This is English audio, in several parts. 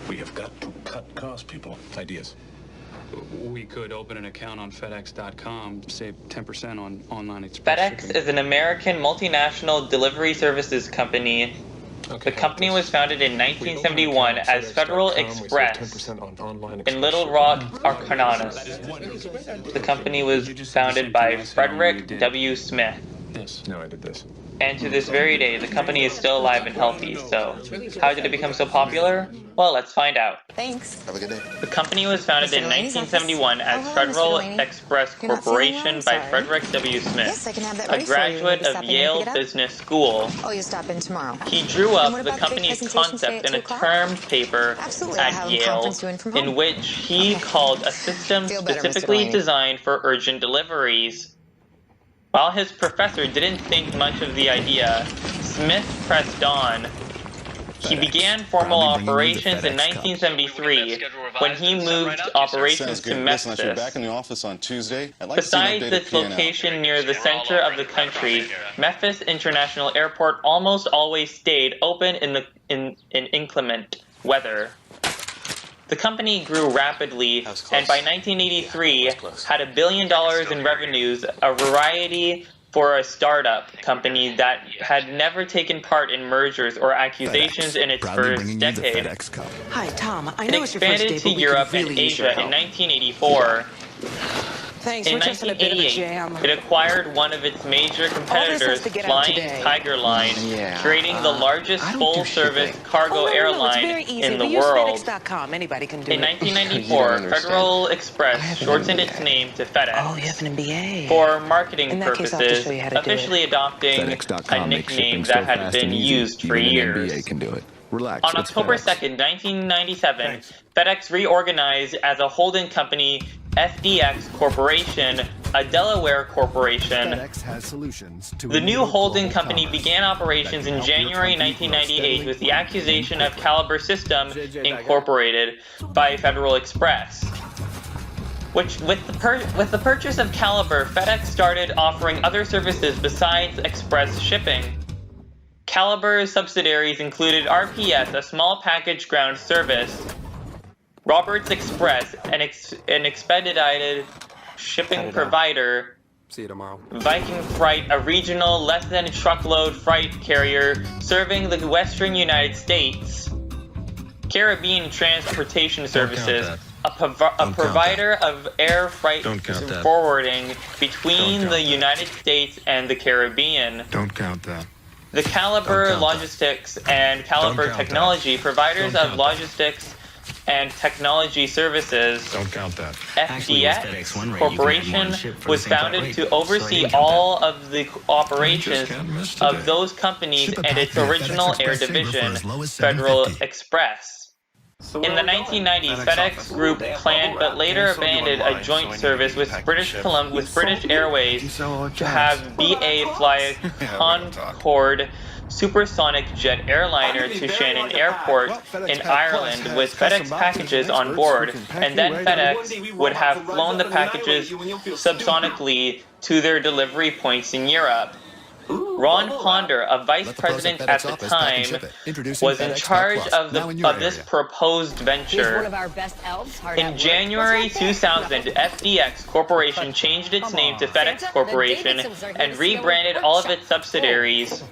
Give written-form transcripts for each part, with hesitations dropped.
We have got to cut costs, people. Ideas. We could open an account on FedEx.com, save 10% on online express FedEx shipping. is an American multinational delivery services company. The company was founded in 1971 as Federal Express in Little Rock, Arkansas. The company was founded by Frederick W. Smith. No, I did this. And to this very day, the company is still alive and healthy. So, how did it become so popular? Well, let's find out. Thanks. Have a good day. The company was founded in 1971 as Federal Express Corporation by Frederick W. Smith, Yes, I can have that a ready for you. graduate of Yale Business School. Oh, you'll stop in tomorrow. He drew And up what the about the big company's presentation today concept at in a 2 o'clock? term paper Absolutely, I'll at have a Yale, conference doing from home. in which he called a system Feel better, Mr. specifically Delaney. designed for urgent deliveries. While his professor didn't think much of the idea, Smith pressed on. He began formal operations in 1973 when he moved operations to Listen, I should be back Memphis. in the office on Tuesday. I'd like to see an Besides updated its P&L. location near the center of the country, Memphis International Airport almost always stayed open in inclement weather. The company grew rapidly, and by 1983 had $1 billion in revenues, a variety for a startup company that had never taken part in mergers or accusations in its first decade. Hi, Tom. I It know it's your first expanded day, to but we Europe could and really use your Asia in help. 1984. Thanks, In we're just in a bit of a 1988, jam. it acquired one of its major has competitors, to get out Flying today. Tiger Line, creating the largest I don't do full-service shipping. cargo No, it's airline very easy. in the we use world. FedEx.com. Anybody can do In it. 1994, understand. Federal Express have an shortened MBA. its name to FedEx Oh, you have an MBA. for marketing In that case, I'll have to purposes, show you how to do it. officially adopting a FedEx.com makes nickname shipping so that had fast been and easy, used for even an years. MBA can do it. Relax, On it's October FedEx. 2nd, 1997, FedEx reorganized as a holding company, FDX Corporation, a Delaware corporation. FedEx has solutions to The new enable holding global company commerce began operations that can in help your January company grow 1998 steadily with the accusation of Caliber System JJ, Incorporated by Federal Express. With the purchase of Caliber, FedEx started offering other services besides express shipping. Caliber's subsidiaries included RPS, a small package ground service, Roberts Express, an expedited shipping provider, See you tomorrow. Viking Freight, a regional less-than-truckload freight carrier serving the western United States, Caribbean Transportation Services, a provider of air freight forwarding between the United States and the Caribbean. Don't count that. The Caliber Logistics and Caliber Technology, providers of logistics and technology services. Don't count that. FDX Corporation was founded to oversee all of the operations of those companies and its original air division, Federal Express. In the 1990s, FedEx Group planned but later abandoned a joint service with British Airways to have BA fly a Concorde supersonic jet airliner to Shannon Airport in Ireland with FedEx packages on board, and then FedEx would have flown the packages subsonically to their delivery points in Europe. Ron Ponder, a vice president at the time, was in charge of this proposed venture. In January 2000, FDX Corporation changed its name to FedEx Corporation and rebranded all of its subsidiaries.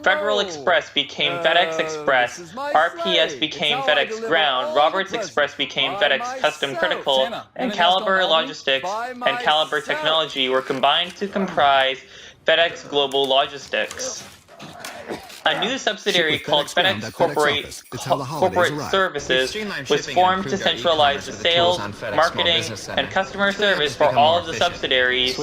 Federal Express became FedEx Express, RPS became FedEx Ground, Roberts Express became FedEx Custom Critical, and Caliber Logistics and Caliber Technology were combined to comprise FedEx Global Logistics. A new subsidiary called FedEx Corporate Services was formed to centralize the sales, marketing, and customer service for all of the subsidiaries.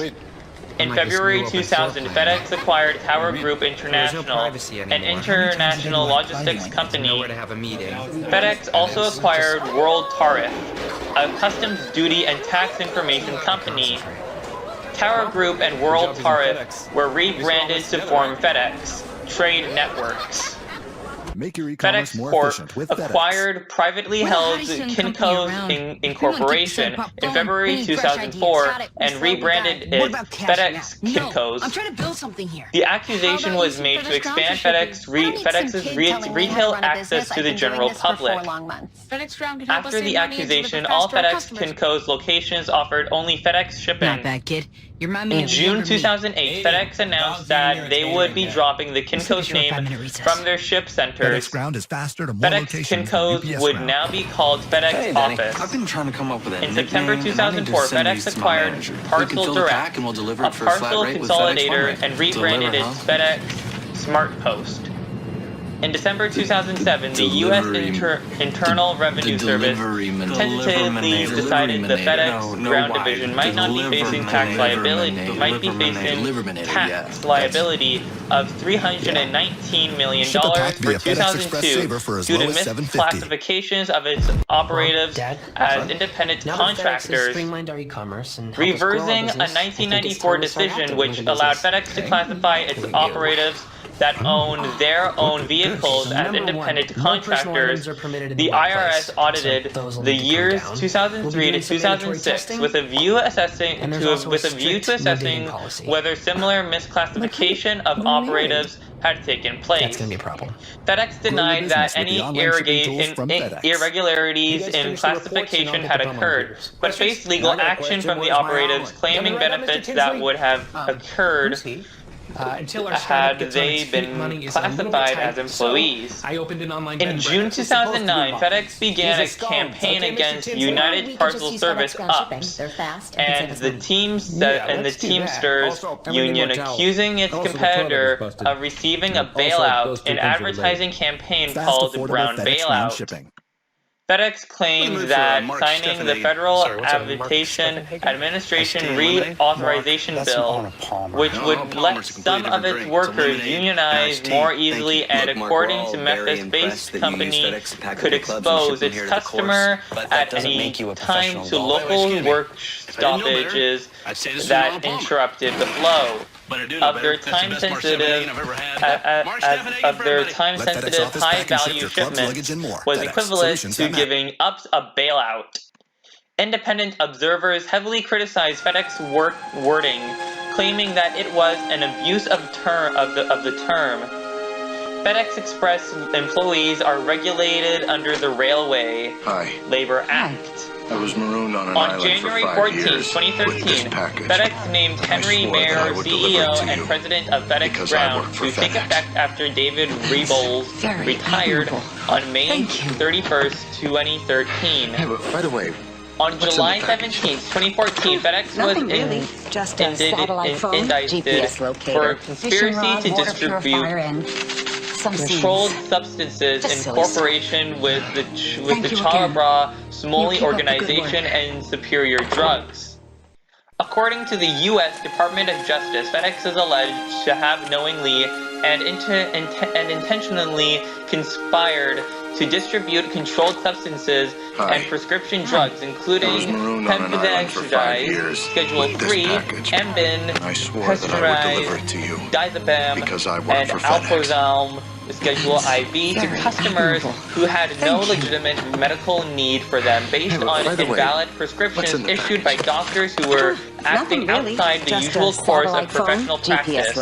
In February 2000, FedEx acquired Tower Group International, an international logistics company. FedEx also acquired World Tariff, a customs duty and tax information company. Tower Group and World Tariff were rebranded to form FedEx Trade Networks. Make your e-commerce FedEx more Corp efficient with FedEx. acquired privately held Kinko's Incorporation in February 2004 and rebranded it FedEx Kinko's. I'm trying to build something here. The accusation was made to expand FedEx's retail access to the general public. After the accusation, all FedEx Kinko's locations offered only FedEx shipping. Not bad, kid. You're my man. In June 2008, FedEx announced that they would be dropping the Kinko's name from their ship centers. FedEx Ground is faster to more FedEx locations than Kinko's UPS would Ground. now be called FedEx Office. I've been trying to come up with a In September nickname, and I need to 2004, send FedEx these to my acquired manager. You can Parcel fill the Direct, pack and we'll deliver a it for a flat parcel rate with FedEx consolidator, Fund. and rebranded it Deliver, FedEx Smart Post. In December 2007, the U.S. Internal Revenue Service tentatively decided the FedEx Ground Division might not be facing tax liability of $319 million Ship a pack for via FedEx Express 2002 Saver for as due to low as $7.50. misclassifications of its operatives as independent contractors, reversing a 1994 decision which allowed FedEx to classify its operatives that own their own vehicles as independent contractors. The IRS audited the years 2003 to 2006 with a view to assessing whether similar misclassification of operatives had taken place. That's gonna be a problem. FedEx denied that any FedEx. irregularities in classification had occurred, but faced legal action from the operatives claiming benefits that would have occurred had they been classified as employees. In June 2009, FedEx began a campaign against United Parcel Service UPS and the Teamsters Union, accusing its competitor of receiving a bailout, an advertising campaign called Brown Bailout. FedEx claimed that signing the Federal Aviation Administration Reauthorization Bill, which would let some of its workers unionize more easily and, according to Memphis-based company, could expose its customer at any time to local work stoppages that interrupted the flow of their time-sensitive high-value shipments was equivalent to giving UPS a bailout. Independent observers heavily criticized FedEx wording, claiming that it was an abuse of the term. FedEx Express employees are regulated under the Railway Labor Act. I was marooned on an island January for 14, 5 years 2013, package. FedEx named Henry Mayer CEO and president of FedEx Ground to take effect after David Rebels retired on May 31st, 2013. Hey, but by the way, on July 17, 2014, FedEx was indicted for a conspiracy to distribute controlled substances in cooperation with the Chalabra Smoley Organization and Superior Drugs. According to the U.S. Department of Justice, FedEx is alleged to have knowingly and intentionally conspired to distribute controlled substances and prescription drugs, including pemvidextride, Schedule 3, Ambien, pasteurized diazepam, and alprazolam, Schedule IV, to customers who had no legitimate medical need for them based on invalid prescriptions issued by doctors who were acting outside the usual course of professional practice.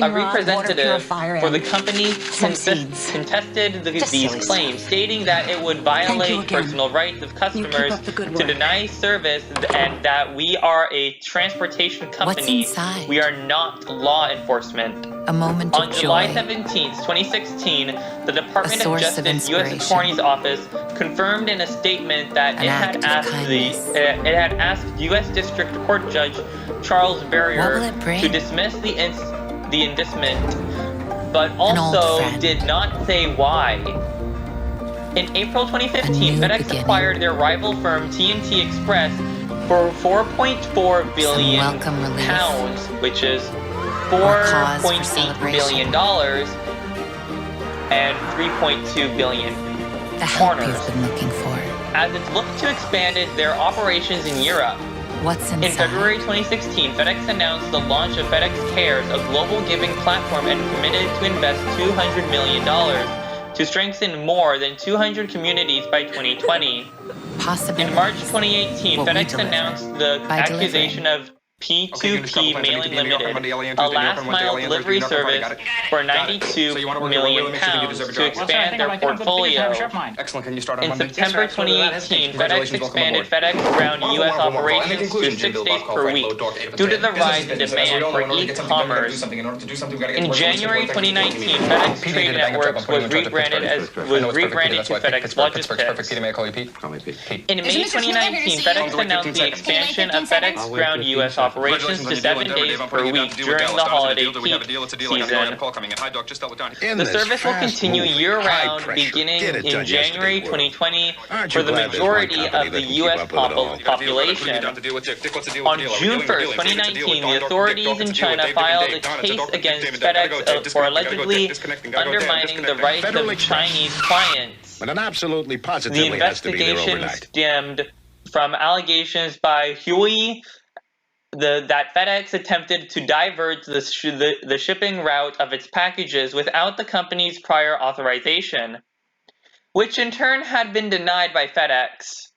A representative for the company contested these claims, stating that it would violate personal rights of customers to deny service and that we are a transportation company. We are not law enforcement. A moment On of July joy. 17, 2016, the Department of source of Justice U.S. inspiration. Attorney's Office confirmed in a statement that An it act had of asked U.S. District Court Judge Charles What Barrier will it bring? to dismiss the indictment, but old also friend. did not say why. In April 2015, new FedEx beginning. acquired their rival firm TNT Express for 4.4 billion welcome relief. pounds, which is cause for $4.8 celebration. billion and 3.2 billion The help corners, you've been looking for. as it looked to expand their operations in Europe. What's inside? In February 2016, FedEx announced the launch of FedEx Cares, a global giving platform, and committed to invest $200 million to strengthen more than 200 communities by 2020. In March 2018, FedEx announced the acquisition of P2P Mailing Limited, a last-mile delivery service for £92 million to expand their portfolio. In September 2018, FedEx expanded FedEx Ground U.S. operations to 6 days per week due to the rise in demand for e-commerce. In January 2019, FedEx Trade Networks was rebranded to FedEx Logistics. In May 2019, FedEx announced the expansion of FedEx Ground U.S. operations to 7 days per week during the holiday peak season. The service will continue year-round beginning in January 2020 for the majority of the U.S. population. On June 1st, 2019, the authorities in China filed a case against FedEx for allegedly undermining the rights of Chinese clients. The investigation stemmed from allegations by Huey that FedEx attempted to divert the shipping route of its packages without the company's prior authorization, which in turn had been denied by FedEx.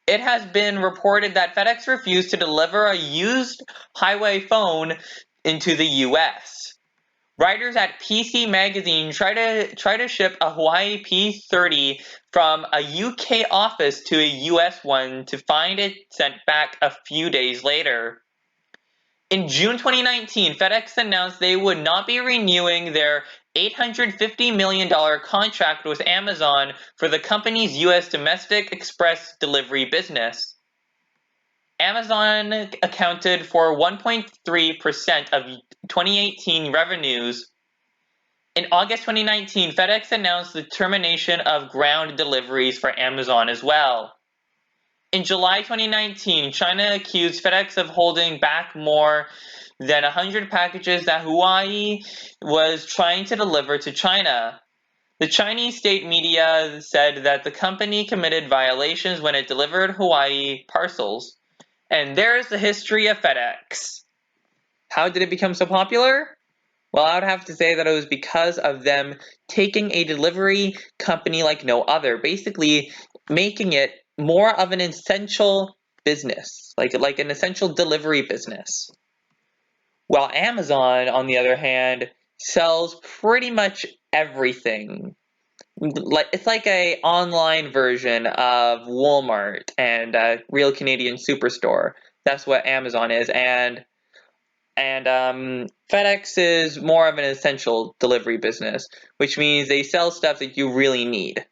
It has been reported that FedEx refused to deliver a used highway phone into the U.S. Writers at PC Magazine try to ship a Huawei P30 from a UK office to a US one to find it sent back a few days later. In June 2019, FedEx announced they would not be renewing their $850 million contract with Amazon for the company's US domestic express delivery business. Amazon accounted for 1.3% of 2018 revenues. In August 2019, FedEx announced the termination of ground deliveries for Amazon as well. In July 2019, China accused FedEx of holding back more than 100 packages that Huawei was trying to deliver to China. The Chinese state media said that the company committed violations when it delivered Huawei parcels. And there's the history of FedEx. How did it become so popular? Well, I would have to say that it was because of them taking a delivery company like no other, basically making it more of an essential business, like an essential delivery business. While Amazon, on the other hand, sells pretty much everything. It's like an online version of Walmart and Real Canadian Superstore. That's what Amazon is, and FedEx is more of an essential delivery business, which means they sell stuff that you really need.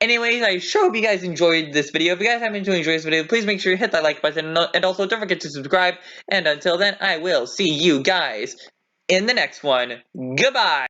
Anyways, I sure hope you guys enjoyed this video. If you guys haven't enjoyed this video, please make sure you hit that like button, and also don't forget to subscribe. And until then, I will see you guys in the next one. Goodbye!